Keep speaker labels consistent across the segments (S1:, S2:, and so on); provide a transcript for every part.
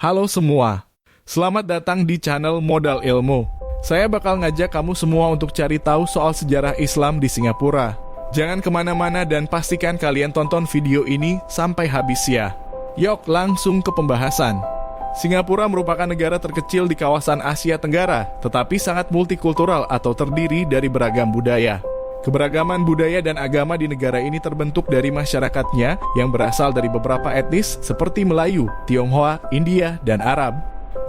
S1: Halo semua, selamat datang di channel Modal Ilmu. Saya bakal ngajak kamu semua untuk cari tahu soal sejarah Islam di Singapura. Jangan kemana-mana dan pastikan kalian tonton video ini sampai habis ya. Yuk langsung ke pembahasan. Singapura merupakan negara terkecil di kawasan Asia Tenggara, tetapi sangat multikultural atau terdiri dari beragam budaya. Keberagaman budaya dan agama di negara ini terbentuk dari masyarakatnya yang berasal dari beberapa etnis seperti Melayu, Tionghoa, India, dan Arab.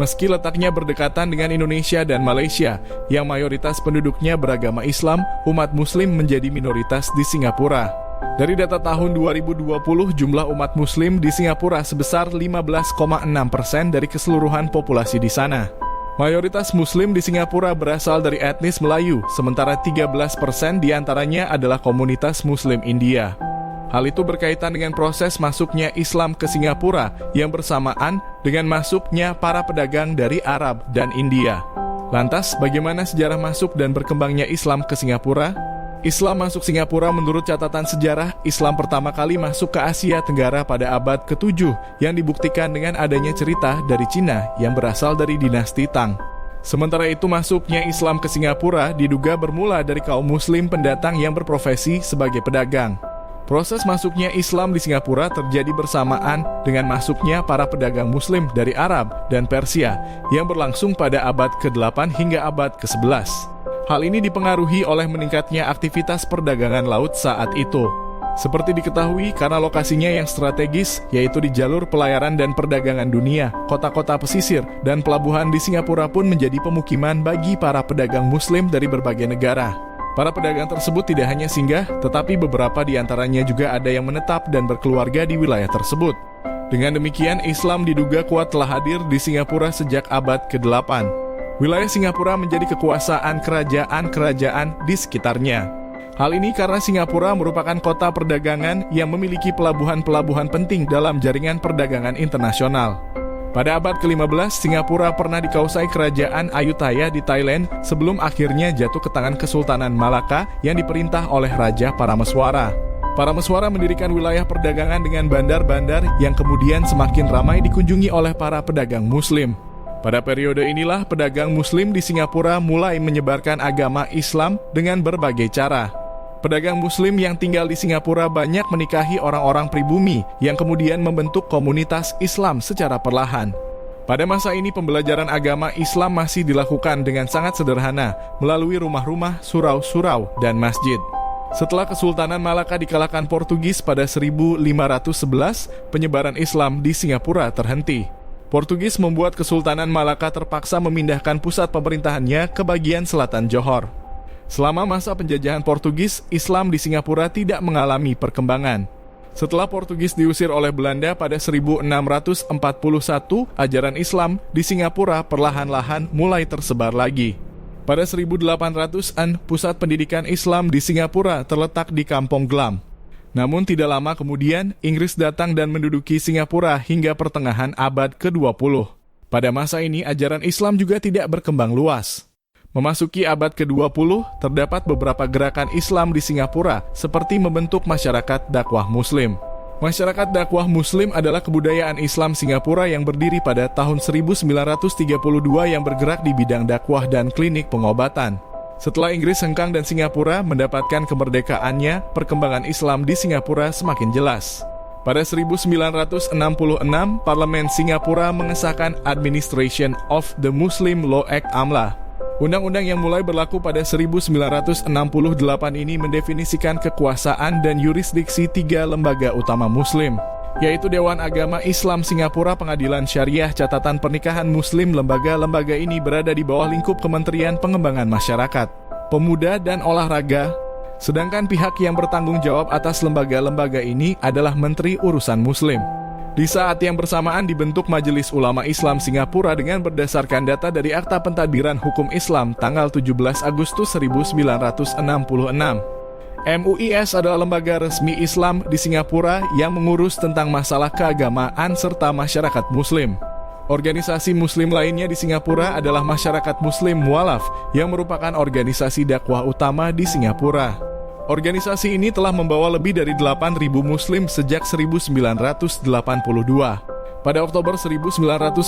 S1: Meski letaknya berdekatan dengan Indonesia dan Malaysia, yang mayoritas penduduknya beragama Islam, umat Muslim menjadi minoritas di Singapura. Dari data tahun 2020, jumlah umat Muslim di Singapura sebesar 15,6% dari keseluruhan populasi di sana. Mayoritas Muslim di Singapura berasal dari etnis Melayu, sementara 13% diantaranya adalah komunitas Muslim India. Hal itu berkaitan dengan proses masuknya Islam ke Singapura yang bersamaan dengan masuknya para pedagang dari Arab dan India. Lantas, bagaimana sejarah masuk dan berkembangnya Islam ke Singapura? Islam masuk Singapura menurut catatan sejarah, Islam pertama kali masuk ke Asia Tenggara pada abad ke-7 yang dibuktikan dengan adanya cerita dari Cina yang berasal dari dinasti Tang. Sementara itu masuknya Islam ke Singapura diduga bermula dari kaum Muslim pendatang yang berprofesi sebagai pedagang. Proses masuknya Islam di Singapura terjadi bersamaan dengan masuknya para pedagang Muslim dari Arab dan Persia yang berlangsung pada abad ke-8 hingga abad ke-11. Hal ini dipengaruhi oleh meningkatnya aktivitas perdagangan laut saat itu. Seperti diketahui, karena lokasinya yang strategis, yaitu di jalur pelayaran dan perdagangan dunia, kota-kota pesisir, dan pelabuhan di Singapura pun menjadi pemukiman bagi para pedagang Muslim dari berbagai negara. Para pedagang tersebut tidak hanya singgah, tetapi beberapa di antaranya juga ada yang menetap dan berkeluarga di wilayah tersebut. Dengan demikian, Islam diduga kuat telah hadir di Singapura sejak abad ke-8. Wilayah Singapura menjadi kekuasaan kerajaan-kerajaan di sekitarnya. Hal ini karena Singapura merupakan kota perdagangan yang memiliki pelabuhan-pelabuhan penting dalam jaringan perdagangan internasional. Pada abad ke-15, Singapura pernah dikuasai kerajaan Ayutthaya di Thailand sebelum akhirnya jatuh ke tangan Kesultanan Malaka yang diperintah oleh Raja Parameswara. Parameswara mendirikan wilayah perdagangan dengan bandar-bandar yang kemudian semakin ramai dikunjungi oleh para pedagang Muslim. Pada periode inilah pedagang Muslim di Singapura mulai menyebarkan agama Islam dengan berbagai cara. Pedagang Muslim yang tinggal di Singapura banyak menikahi orang-orang pribumi yang kemudian membentuk komunitas Islam secara perlahan. Pada masa ini pembelajaran agama Islam masih dilakukan dengan sangat sederhana melalui rumah-rumah, surau-surau, dan masjid. Setelah Kesultanan Malaka dikalahkan Portugis pada 1511, penyebaran Islam di Singapura terhenti. Portugis membuat Kesultanan Malaka terpaksa memindahkan pusat pemerintahannya ke bagian selatan Johor. Selama masa penjajahan Portugis, Islam di Singapura tidak mengalami perkembangan. Setelah Portugis diusir oleh Belanda pada 1641, ajaran Islam di Singapura perlahan-lahan mulai tersebar lagi. Pada 1800-an, pusat pendidikan Islam di Singapura terletak di Kampong Glam. Namun tidak lama kemudian, Inggris datang dan menduduki Singapura hingga pertengahan abad ke-20. Pada masa ini, ajaran Islam juga tidak berkembang luas. Memasuki abad ke-20, terdapat beberapa gerakan Islam di Singapura, seperti membentuk masyarakat dakwah Muslim. Masyarakat dakwah Muslim adalah kebudayaan Islam Singapura yang berdiri pada tahun 1932 yang bergerak di bidang dakwah dan klinik pengobatan. Setelah Inggris hengkang dan Singapura mendapatkan kemerdekaannya, perkembangan Islam di Singapura semakin jelas. Pada 1966, Parlemen Singapura mengesahkan Administration of the Muslim Law Act (AMLA). Undang-undang yang mulai berlaku pada 1968 ini mendefinisikan kekuasaan dan yurisdiksi 3 lembaga utama Muslim, yaitu Dewan Agama Islam Singapura, Pengadilan Syariah, Catatan Pernikahan Muslim. Lembaga-lembaga ini berada di bawah lingkup Kementerian Pengembangan Masyarakat, Pemuda dan Olahraga, sedangkan pihak yang bertanggung jawab atas lembaga-lembaga ini adalah Menteri Urusan Muslim. Di saat yang bersamaan dibentuk Majelis Ulama Islam Singapura dengan berdasarkan data dari Akta Pentadbiran Hukum Islam tanggal 17 Agustus 1966. MUIS adalah lembaga resmi Islam di Singapura yang mengurus tentang masalah keagamaan serta masyarakat Muslim. Organisasi Muslim lainnya di Singapura adalah Masyarakat Muslim Mualaf yang merupakan organisasi dakwah utama di Singapura. Organisasi ini telah membawa lebih dari 8.000 Muslim sejak 1982. Pada Oktober 1991,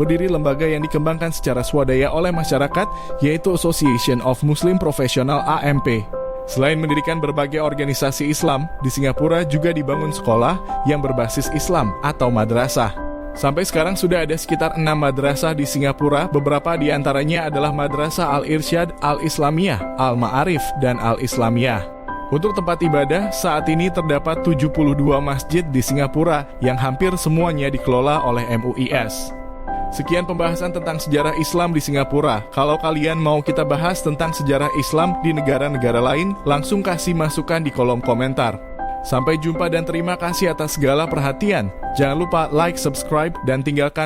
S1: berdiri lembaga yang dikembangkan secara swadaya oleh masyarakat, yaitu Association of Muslim Professional (AMP). Selain mendirikan berbagai organisasi Islam, di Singapura juga dibangun sekolah yang berbasis Islam atau madrasah. Sampai sekarang sudah ada sekitar 6 madrasah di Singapura, beberapa di antaranya adalah Madrasah Al-Irsyad, Al-Islamiyah, Al-Ma'arif, dan Al-Islamiyah. Untuk tempat ibadah, saat ini terdapat 72 masjid di Singapura yang hampir semuanya dikelola oleh MUIS. Sekian pembahasan tentang sejarah Islam di Singapura. Kalau kalian mau kita bahas tentang sejarah Islam di negara-negara lain, langsung kasih masukan di kolom komentar. Sampai jumpa dan terima kasih atas segala perhatian. Jangan lupa like, subscribe, dan tinggalkan